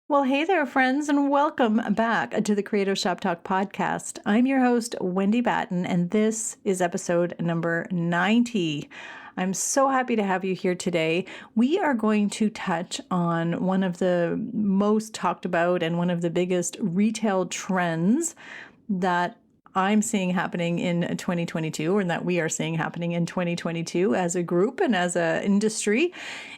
Well, hey there, friends, and welcome back to the Creative Shop Talk podcast. I'm your host, Wendy Batten, and this is episode number 90. I'm so happy to have you here today. We are going to touch on one of the most talked about and one of the biggest retail trends that I'm seeing happening in 2022, or that we are seeing happening in 2022 as a group and as an industry.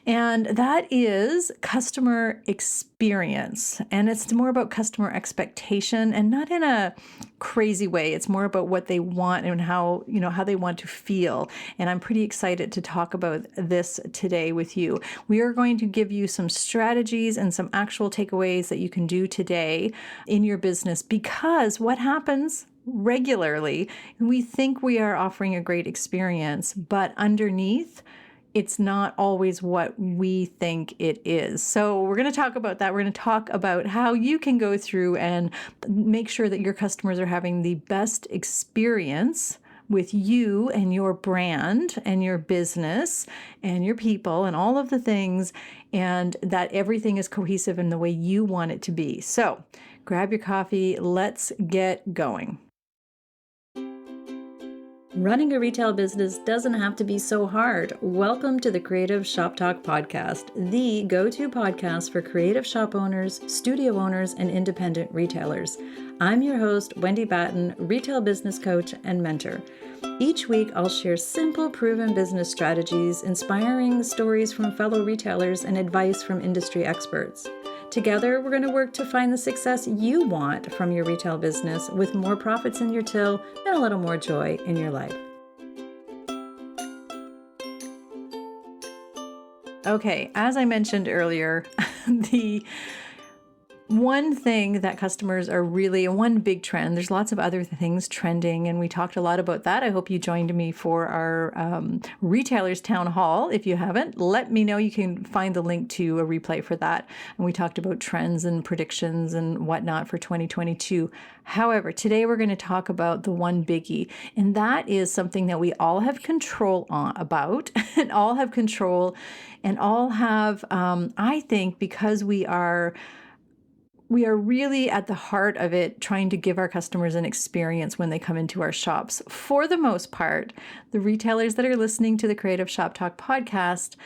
And that is customer experience. And it's more about customer expectation, and not in a crazy way. It's more about what they want and how they want to feel. And I'm pretty excited to talk about this today with you. We are going to give you some strategies and some actual takeaways that you can do today in your business, because what happens regularly, we think we are offering a great experience, but underneath, it's not always what we think it is. So we're going to talk about that. We're going to talk about how you can go through and make sure that your customers are having the best experience with you and your brand and your business and your people and all of the things, and that everything is cohesive in the way you want it to be. So grab your coffee. Let's get going. Running a retail business doesn't have to be so hard. Welcome to the Creative Shop Talk podcast, the go-to podcast for creative shop owners, studio owners, and independent retailers. I'm your host, Wendy Batten, retail business coach and mentor. Each week, I'll share simple, proven business strategies, inspiring stories from fellow retailers, and advice from industry experts. Together, we're going to work to find the success you want from your retail business, with more profits in your till and a little more joy in your life. Okay, as I mentioned earlier, the one thing that customers are really, one big trend, there's lots of other things trending, and we talked a lot about that. I hope you joined me for our retailers town hall. If you haven't, let me know. You can find the link to a replay for that. And we talked about trends and predictions and whatnot for 2022. However, today we're going to talk about the one biggie, and that is something that we all have control about and all have control and all have, I think, because we are really at the heart of it, trying to give our customers an experience when they come into our shops. For the most part, the retailers that are listening to the Creative Shop Talk podcast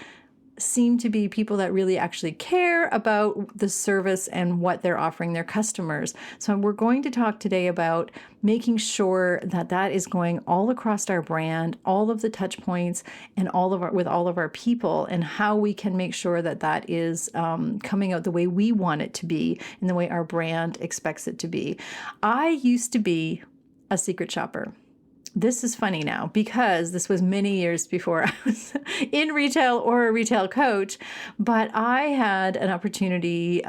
seem to be people that really actually care about the service and what they're offering their customers. So we're going to talk today about making sure that that is going all across our brand, all of the touch points, and with all of our people, and how we can make sure that that is coming out the way we want it to be and the way our brand expects it to be. I used to be a secret shopper. This is funny now, because this was many years before I was in retail or a retail coach, but I had an opportunity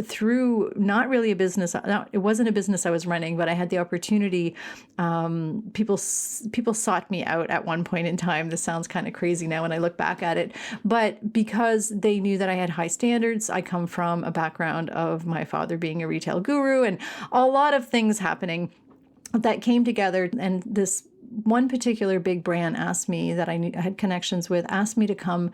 through not really a business. It wasn't a business I was running, but I had the opportunity. People sought me out at one point in time. This sounds kind of crazy now when I look back at it, but because they knew that I had high standards, I come from a background of my father being a retail guru and a lot of things happening that came together. And this one particular big brand asked me, that I had connections with, asked me to come,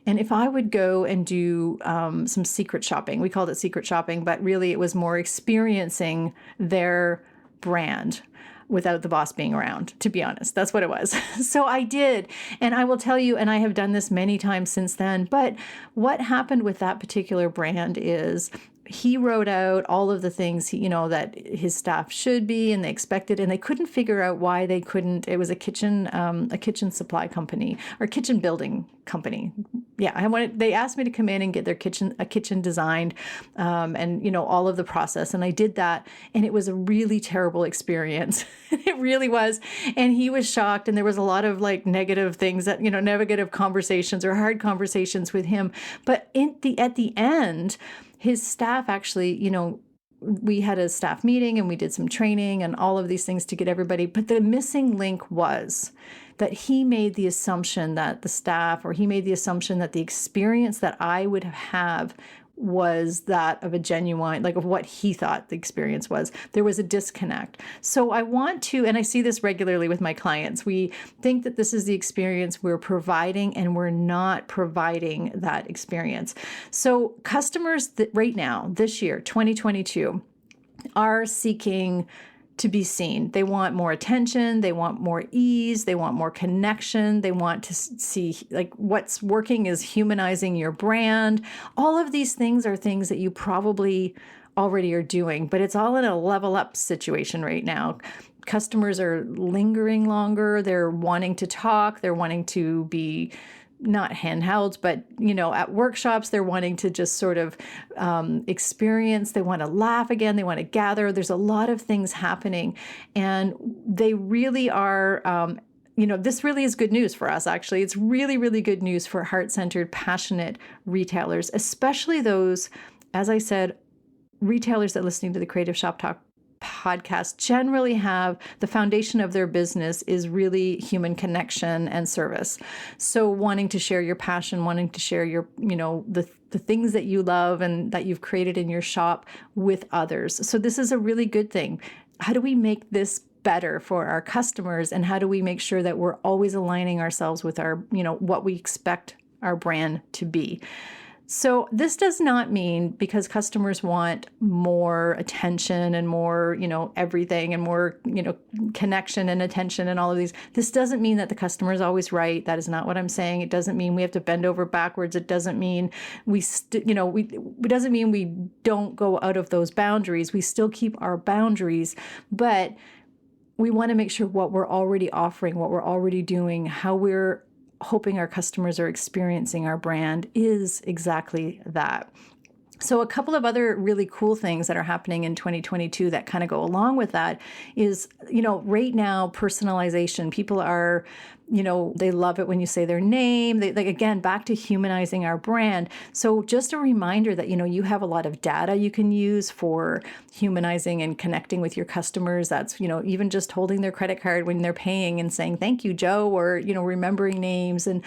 and if I would go and do some secret shopping. We called it secret shopping, but really it was more experiencing their brand without the boss being around, to be honest. That's what it was. So I did. And I will tell you, and I have done this many times since then, but what happened with that particular brand is he wrote out all of the things, that his staff should be, and they expected, and they couldn't figure out why they couldn't. It was a kitchen supply company, or kitchen building company. Yeah, they asked me to come in and get a kitchen designed, and all of the process, and I did that, and it was a really terrible experience. It really was, and he was shocked, and there was a lot of negative things that negative conversations or hard conversations with him. But at the end, his staff actually, we had a staff meeting and we did some training and all of these things to get everybody. But the missing link was that he made the assumption that the staff, or he made the assumption that the experience that I would have was that of a genuine, like of what he thought the experience was. There was a disconnect. So I want to, and I see this regularly with my clients, we think that this is the experience we're providing and we're not providing that experience. So customers that right now, this year, 2022, are seeking to be seen. They want more attention. They want more ease. They want more connection. They want to see, like, what's working is humanizing your brand. All of these things are things that you probably already are doing, but it's all in a level up situation right now. Customers are lingering longer. They're wanting to talk. They're wanting to be not handhelds, but, at workshops, they're wanting to just sort of experience. They want to laugh again. They want to gather. There's a lot of things happening, and they really are, this really is good news for us, actually. It's really, really good news for heart-centered, passionate retailers, especially those, as I said, retailers that are listening to the Creative Shop Talk podcast generally have the foundation of their business is really human connection and service. So wanting to share your passion, wanting to share your, the things that you love and that you've created in your shop with others. So this is a really good thing. How do we make this better for our customers? And how do we make sure that we're always aligning ourselves with our, what we expect our brand to be? So this does not mean, because customers want more attention and more, everything and more, connection and attention and all of these. This doesn't mean that the customer is always right. That is not what I'm saying. It doesn't mean we have to bend over backwards. It doesn't mean it doesn't mean we don't go out of those boundaries. We still keep our boundaries, but we want to make sure what we're already offering, what we're already doing, how we're hoping our customers are experiencing our brand is exactly that. So a couple of other really cool things that are happening in 2022 that kind of go along with that is, right now, personalization. People are, they love it when you say their name. They, like, again, back to humanizing our brand. So just a reminder that, you have a lot of data you can use for humanizing and connecting with your customers. That's, even just holding their credit card when they're paying and saying, thank you, Joe, or, remembering names and,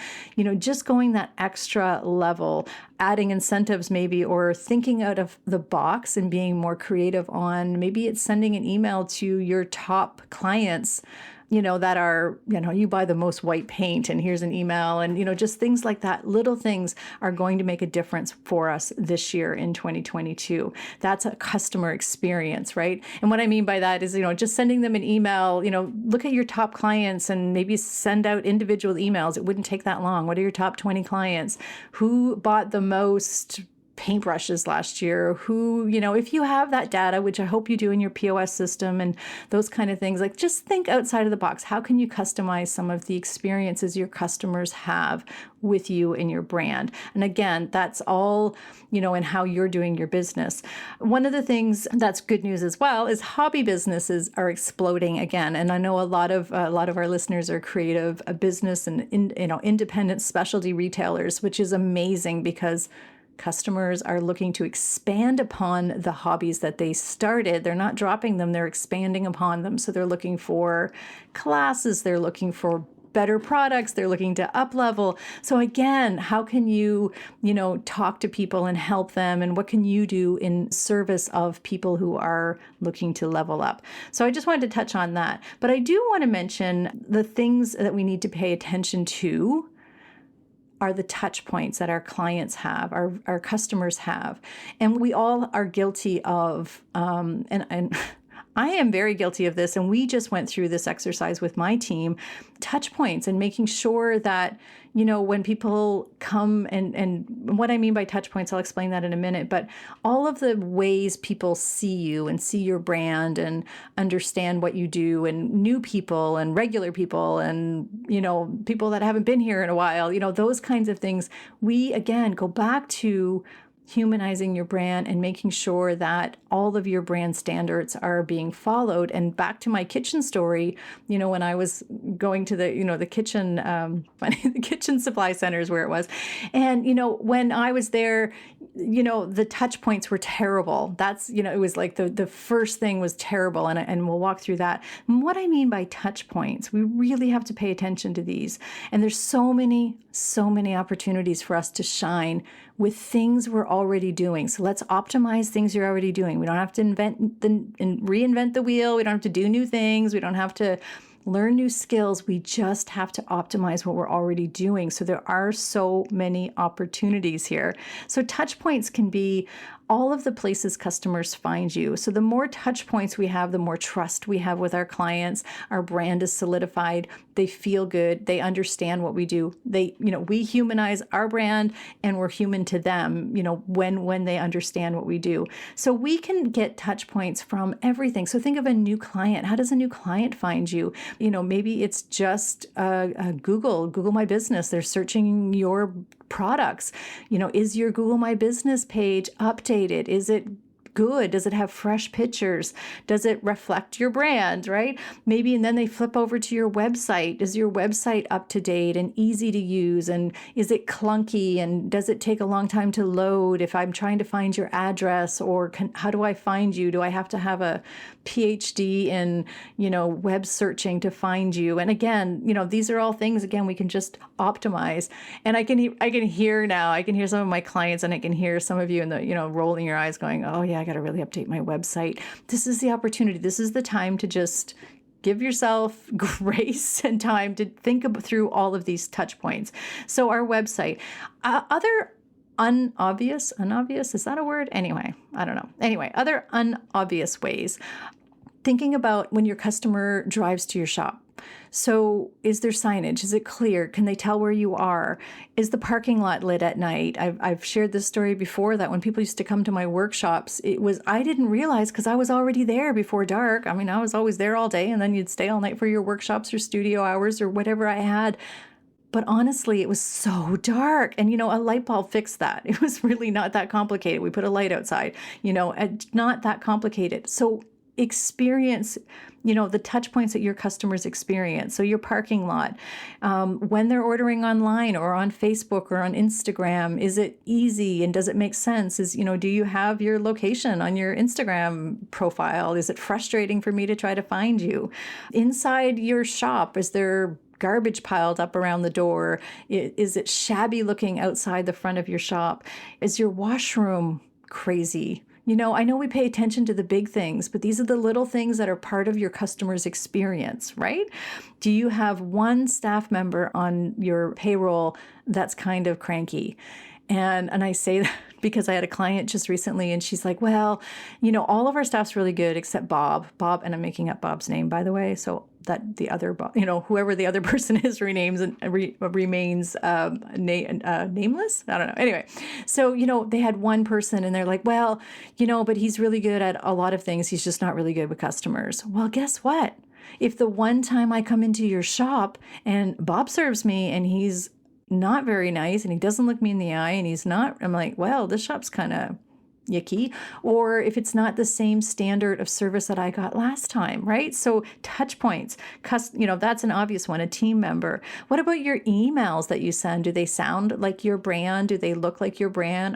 just going that extra level, adding incentives maybe, or thinking out of the box and being more creative on, maybe it's sending an email to your top clients, that are, you buy the most white paint and here's an email, and, just things like that. Little things are going to make a difference for us this year in 2022. That's a customer experience, right? And what I mean by that is, just sending them an email, look at your top clients and maybe send out individual emails. It wouldn't take that long. What are your top 20 clients? Who bought the most paintbrushes last year? Who, if you have that data, which I hope you do in your POS system and those kind of things, like, just think outside of the box. How can you customize some of the experiences your customers have with you and your brand? And again, that's all, in how you're doing your business. One of the things that's good news as well is hobby businesses are exploding again. And I know a lot of our listeners are creative business and independent specialty retailers, which is amazing because customers are looking to expand upon the hobbies that they started. They're not dropping them, they're expanding upon them. So they're looking for classes, they're looking for better products, they're looking to up level. So again, how can you, talk to people and help them? And what can you do in service of people who are looking to level up? So I just wanted to touch on that. But I do want to mention the things that we need to pay attention to are the touch points that our clients have, our customers have. And we all are guilty of, and I am very guilty of this, and we just went through this exercise with my team, touch points and making sure that, when people come and what I mean by touch points, I'll explain that in a minute, but all of the ways people see you and see your brand and understand what you do, and new people and regular people and, people that haven't been here in a while, those kinds of things. We, again, go back to humanizing your brand and making sure that all of your brand standards are being followed. And back to my kitchen story, when I was going to the kitchen, the kitchen supply centers where it was. And, when I was there, the touch points were terrible. That's, it was like the first thing was terrible. And we'll walk through that. And what I mean by touch points, we really have to pay attention to these. And there's so many opportunities for us to shine with things we're already doing. So let's optimize things you're already doing. We don't have to reinvent the wheel. We don't have to do new things. We don't have to learn new skills. We just have to optimize what we're already doing. So there are so many opportunities here. So touch points can be all of the places customers find you. So the more touch points we have, the more trust we have with our clients. Our brand is solidified. They feel good. They understand what we do. We humanize our brand and we're human to them, when they understand what we do. So we can get touch points from everything. So think of a new client. How does a new client find you? Maybe it's just Google My Business. They're searching your products. Is your Google My Business page updated? Is it good? Does it have fresh pictures? Does it reflect your brand, right? Maybe, and then they flip over to your website. Is your website up to date and easy to use? And is it clunky? And does it take a long time to load? If I'm trying to find your address, or how do I find you? Do I have to have a PhD in, web searching to find you? And again, these are all things, again, we can just optimize. And I can hear some of my clients, and I can hear some of you in the, rolling your eyes going, oh yeah, I got to really update my website. This is the opportunity. This is the time to just give yourself grace and time to think through all of these touch points. So our website, other unobvious, is that a word? Anyway, I don't know. Anyway, other unobvious ways. Thinking about when your customer drives to your shop. So is there signage? Is it clear? Can they tell where you are? Is the parking lot lit at night? I've shared this story before, that when people used to come to my workshops, I didn't realize, because I was already there before dark. I mean, I was always there all day, and then you'd stay all night for your workshops or studio hours or whatever I had. But honestly, it was so dark. And, a light bulb fixed that. It was really not that complicated. We put a light outside, not that complicated. So experience, the touch points that your customers experience. So your parking lot, when they're ordering online or on Facebook or on Instagram, is it easy and does it make sense? Do you have your location on your Instagram profile? Is it frustrating for me to try to find you? Inside your shop, is there garbage piled up around the door? Is it shabby looking outside the front of your shop? Is your washroom crazy? I know we pay attention to the big things, but these are the little things that are part of your customer's experience, right? Do you have one staff member on your payroll that's kind of cranky? And I say that because I had a client just recently, and she's like, well, all of our staff's really good except Bob, and I'm making up Bob's name, by the way, so that the other Bob, whoever the other person is remains nameless. I don't know. Anyway, so, they had one person, and they're like, well, but he's really good at a lot of things. He's just not really good with customers. Well, guess what? If the one time I come into your shop and Bob serves me and he's not very nice and he doesn't look me in the eye and I'm like, well, this shop's kind of yucky. Or if it's not the same standard of service that I got last time, right? So touch points, that's an obvious one, a team member. What about your emails that you send? Do they sound like your brand? Do they look like your brand?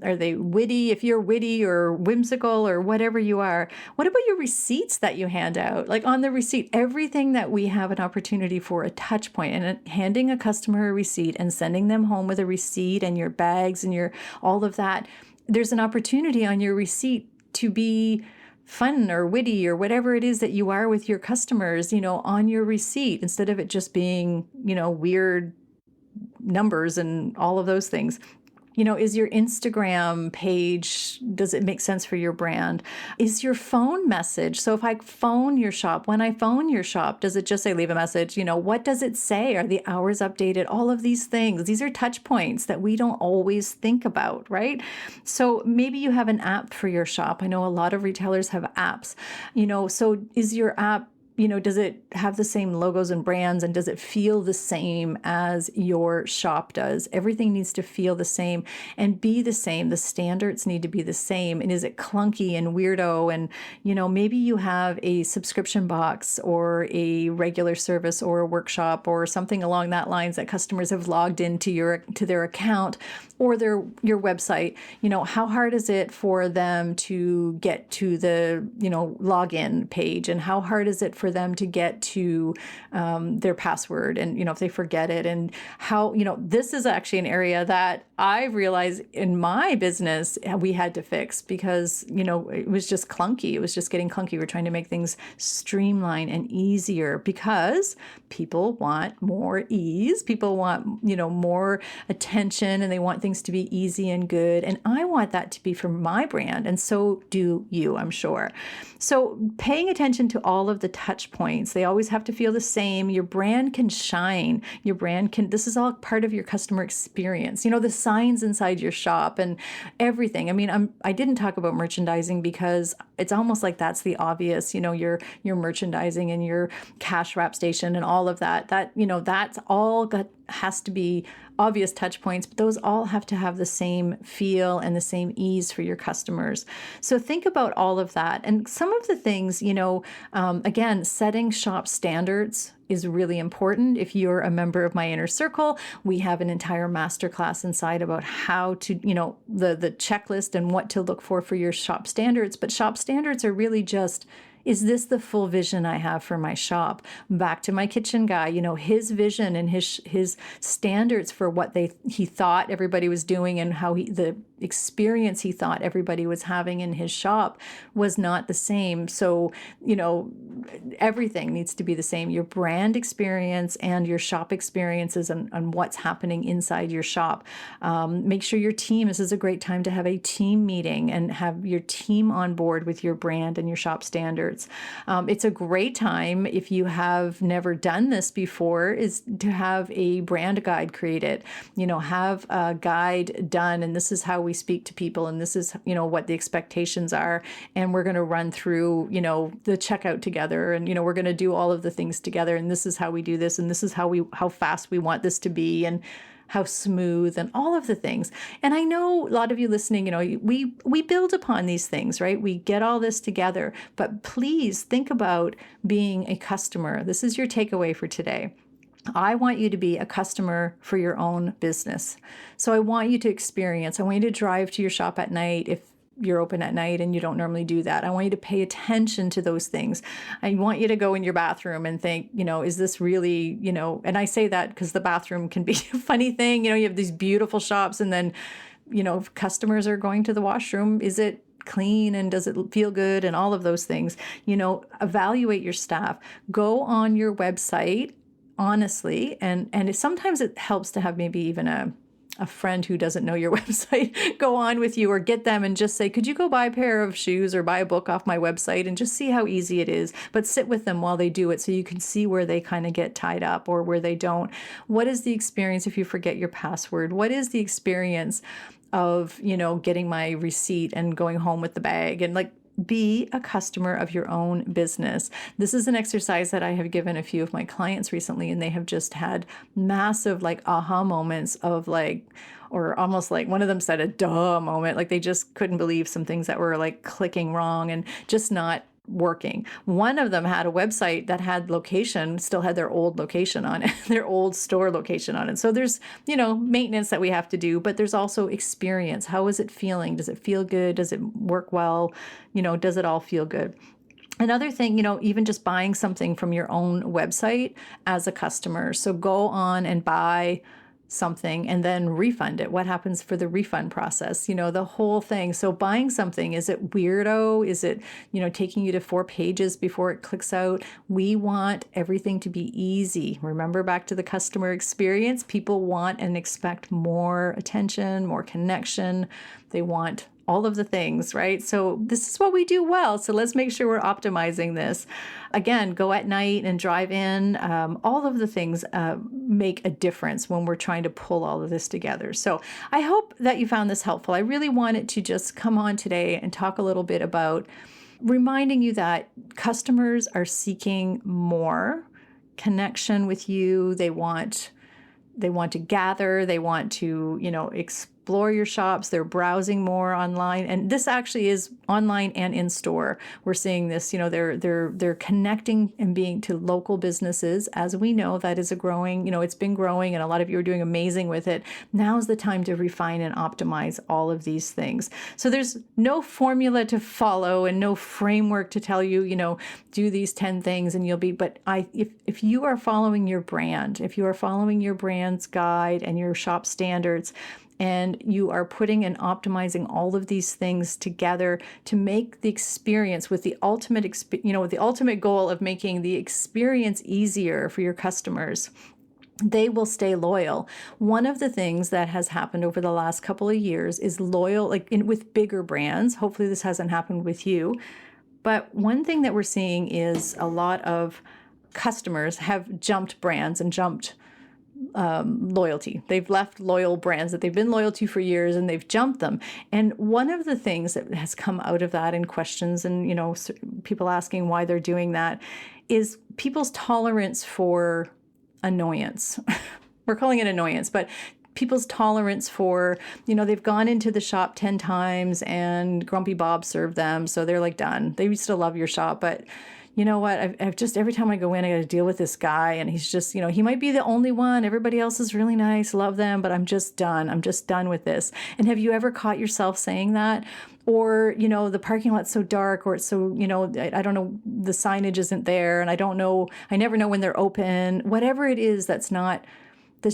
Are they witty, if you're witty or whimsical or whatever you are? What about your receipts that you hand out? Like on the receipt, everything that we have an opportunity for a touch point, and handing a customer a receipt and sending them home with a receipt and your bags and all of that, there's an opportunity on your receipt to be fun or witty or whatever it is that you are with your customers, on your receipt, instead of it just being, weird numbers and all of those things. Is your Instagram page, does it make sense for your brand? Is your phone message? So if I phone your shop, when I phone your shop, does it just say leave a message? What does it say? Are the hours updated? All of these things. These are touch points that we don't always think about, right? So maybe you have an app for your shop. I know a lot of retailers have apps, so is your app does it have the same logos and brands, and does it feel the same as your shop does? Everything needs to feel the same and be the same. The standards need to be the same. And is it clunky and weirdo? And, maybe you have a subscription box or a regular service or a workshop or something along that lines that customers have logged into their account or your website. How hard is it for them to get to the, login page? And how hard is it for them to get to their password? And, if they forget it, and how, this is actually an area that I realized in my business we had to fix because, it was just clunky. It was just getting clunky. We're trying to make things streamline and easier because people want more ease. People want, more attention, and they want things to be easy and good. And I want that to be for my brand. And so do you, I'm sure. So paying attention to all of the touch points, they always have to feel the same. Your brand can shine. This is all part of your customer experience. The signs inside your shop and everything. I mean, I didn't talk about merchandising because it's almost like that's the obvious, your merchandising and your cash wrap station and all of that. That's all has to be obvious touch points, but those all have to have the same feel and the same ease for your customers. So think about all of that. And some of the things, again, setting shop standards is really important. If you're a member of my inner circle, we have an entire masterclass inside about how to, the checklist and what to look for your shop standards. But shop standards are really just, is this the full vision I have for my shop? Back to my kitchen guy, his vision and his standards for what he thought everybody was doing and how the experience he thought everybody was having in his shop was not the same. So, everything needs to be the same. Your brand experience and your shop experiences and what's happening inside your shop. Make sure your team, this is a great time to have a team meeting and have your team on board with your brand and your shop standards. It's a great time, if you have never done this before, is to have a brand guide created. Have a guide done, and this is how we speak to people, and this is, what the expectations are, and we're going to run through, the checkout together, and, we're going to do all of the things together, and this is how we do this, and this is how fast we want this to be, and how smooth, and all of the things. And I know a lot of you listening, we build upon these things, right? We get all this together, but please think about being a customer. This is your takeaway for today. I want you to be a customer for your own business. So I want you to experience, I want you to drive to your shop at night if you're open at night and you don't normally do that. I want you to pay attention to those things. I want you to go in your bathroom and think, is this really, and I say that because the bathroom can be a funny thing. You have these beautiful shops, and then, if customers are going to the washroom, is it clean and does it feel good, and all of those things? Evaluate your staff. Go on your website honestly, and sometimes it helps to have maybe even a friend who doesn't know your website go on with you, or get them and just say, could you go buy a pair of shoes or buy a book off my website, and just see how easy it is, but sit with them while they do it so you can see where they kind of get tied up or where they don't. What is the experience if you forget your password? What is the experience of, getting my receipt and going home with the bag? And be a customer of your own business. This is an exercise that I have given a few of my clients recently, and they have just had massive aha moments of or almost one of them said a duh moment. They just couldn't believe some things that were clicking wrong and just not working. One of them had a website that had still had their old location on it, their old store location on it. So there's, maintenance that we have to do, but there's also experience. How is it feeling? Does it feel good? Does it work well? Does it all feel good? Another thing, even just buying something from your own website as a customer. So go on and buy something and then refund it. What happens for the refund process? The whole thing. So buying something, is it weirdo? Is it, taking you to 4 pages before it clicks out? We want everything to be easy. Remember, back to the customer experience, people want and expect more attention, more connection. They want all of the things, right? So this is what we do well. So let's make sure we're optimizing this. Again, go at night and drive in. All of the things make a difference when we're trying to pull all of this together. So I hope that you found this helpful. I really wanted to just come on today and talk a little bit about reminding you that customers are seeking more connection with you. They want to gather, they want to, explore your shops, they're browsing more online. And this actually is online and in store. We're seeing this, they're connecting and being to local businesses. As we know, that is a growing, it's been growing and a lot of you are doing amazing with it. Now's the time to refine and optimize all of these things. So there's no formula to follow and no framework to tell you, do these 10 things and you'll be, but if you are following your brand, if you are following your brand's guide and your shop standards, and you are putting and optimizing all of these things together to make the experience with the ultimate, with the ultimate goal of making the experience easier for your customers, they will stay loyal. One of the things that has happened over the last couple of years is with bigger brands. Hopefully this hasn't happened with you. But one thing that we're seeing is a lot of customers have jumped brands and jumped loyalty. They've left loyal brands that they've been loyal to for years and they've jumped them. And one of the things that has come out of that in questions and, people asking why they're doing that is people's tolerance for annoyance. We're calling it annoyance, but people's tolerance for, they've gone into the shop 10 times and Grumpy Bob served them. So they're like done. They used to love your shop, but you know what? I've just, every time I go in, I got to deal with this guy and he's just, he might be the only one. Everybody else is really nice. Love them, but I'm just done. I'm just done with this. And have you ever caught yourself saying that? Or, the parking lot's so dark, or it's so, I don't know, the signage isn't there and I never know when they're open. Whatever it is that's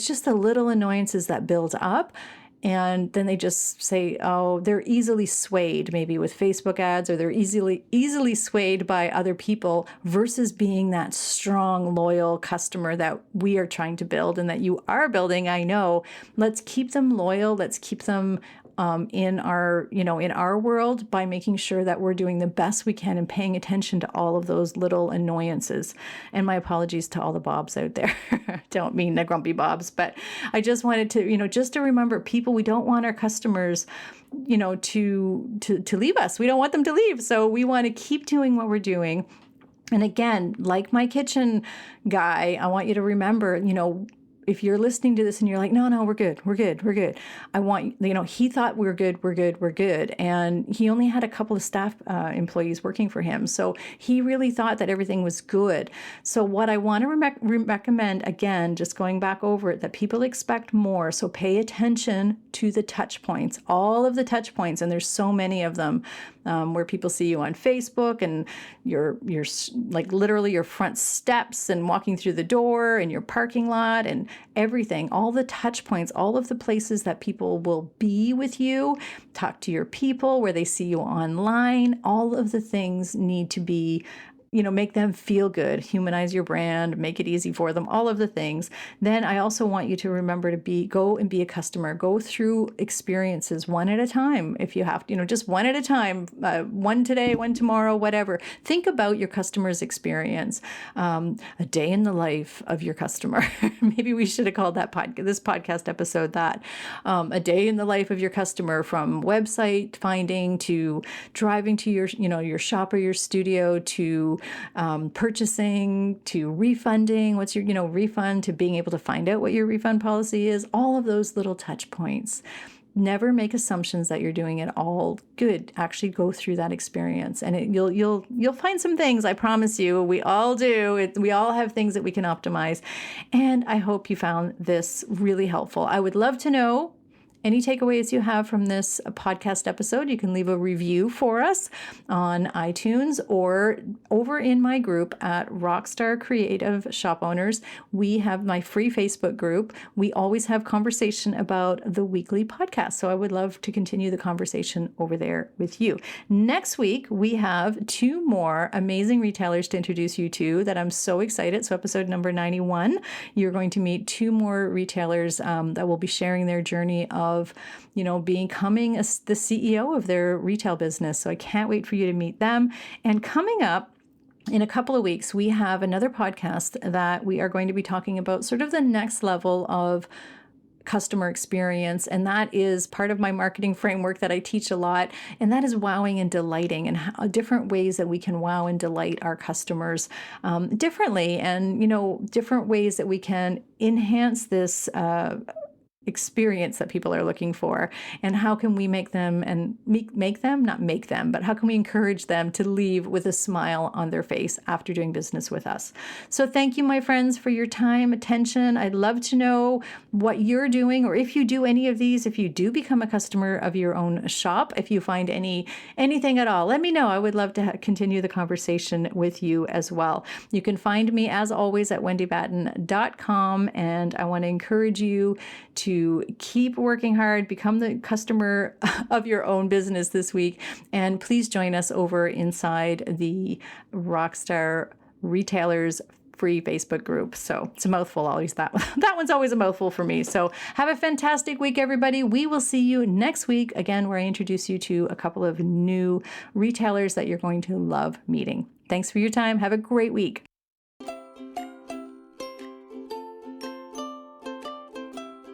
just the little annoyances that build up. And then they just say, oh, they're easily swayed maybe with Facebook ads, or they're easily swayed by other people versus being that strong, loyal customer that we are trying to build and that you are building. I know. Let's keep them loyal. Let's keep them in our world by making sure that we're doing the best we can and paying attention to all of those little annoyances. And my apologies to all the Bobs out there. Don't mean the grumpy Bobs, but I just wanted to, just to remember people, we don't want our customers, to leave us. We don't want them to leave. So we want to keep doing what we're doing. And again, like my kitchen guy, I want you to remember, if you're listening to this and you're like, no, we're good. I want, he thought we're good. And he only had a couple of staff employees working for him. So he really thought that everything was good. So what I want to recommend, again, just going back over it, that people expect more. So pay attention to the touch points, all of the touch points. And there's so many of them where people see you on Facebook and you're like literally your front steps and walking through the door and your parking lot and everything, all the touch points, all of the places that people will be with you, talk to your people, where they see you online, all of the things need to be, make them feel good, humanize your brand, make it easy for them, all of the things. Then I also want you to remember to go and be a customer, go through experiences one at a time. If you have to, just one at a time, one today, one tomorrow, whatever. Think about your customer's experience, a day in the life of your customer. Maybe we should have called this podcast episode that, a day in the life of your customer, from website finding to driving to your shop or your studio, to purchasing, to refunding, what's your, refund, to being able to find out what your refund policy is, all of those little touch points. Never make assumptions that you're doing it all good. Actually go through that experience and you'll find some things, I promise you. We all do. We all have things that we can optimize. And I hope you found this really helpful. I would love to know any takeaways you have from this podcast episode. You can leave a review for us on iTunes or over in my group at Rockstar Creative Shop Owners. We have my free Facebook group. We always have conversation about the weekly podcast. So I would love to continue the conversation over there with you. Next week, we have 2 more amazing retailers to introduce you to that I'm so excited. So episode number 91, you're going to meet 2 more retailers that will be sharing their journey of becoming the CEO of their retail business. So I can't wait for you to meet them. And coming up in a couple of weeks, we have another podcast that we are going to be talking about sort of the next level of customer experience. And that is part of my marketing framework that I teach a lot. And that is wowing and delighting, and how, different ways that we can wow and delight our customers differently. And, different ways that we can enhance this experience that people are looking for, and how can we make them but how can we encourage them to leave with a smile on their face after doing business with us. So thank you, my friends, for your time, attention. I'd love to know what you're doing, or if you do any of these, if you do become a customer of your own shop, if you find anything at all, let me know. I would love to continue the conversation with you as well. You can find me, as always, at wendybatten.com, and I want to encourage you to keep working hard, become the customer of your own business this week, and please join us over inside the Rockstar Retailers free Facebook group. So it's a mouthful, always that one's always a mouthful for me. So have a fantastic week, everybody. We will see you next week again, where I introduce you to a couple of new retailers that you're going to love meeting. Thanks for your time. Have a great week.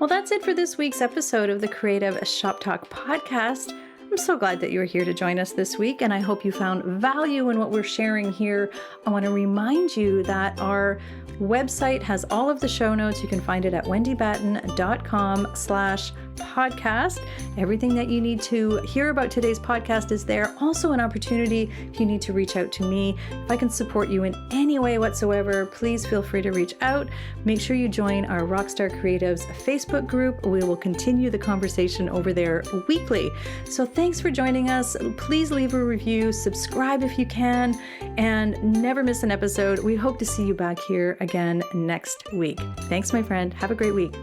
Well, that's it for this week's episode of the Creative Shop Talk podcast. I'm so glad that you're here to join us this week, and I hope you found value in what we're sharing here. I want to remind you that our website has all of the show notes. You can find it at wendybatten.com/podcast. Everything that you need to hear about today's podcast is there. Also an opportunity if you need to reach out to me. If I can support you in any way whatsoever, please feel free to reach out. Make sure you join our Rockstar Creatives Facebook group. We will continue the conversation over there weekly. So thanks for joining us. Please leave a review, subscribe if you can, and never miss an episode. We hope to see you back here again next week. Thanks, my friend. Have a great week.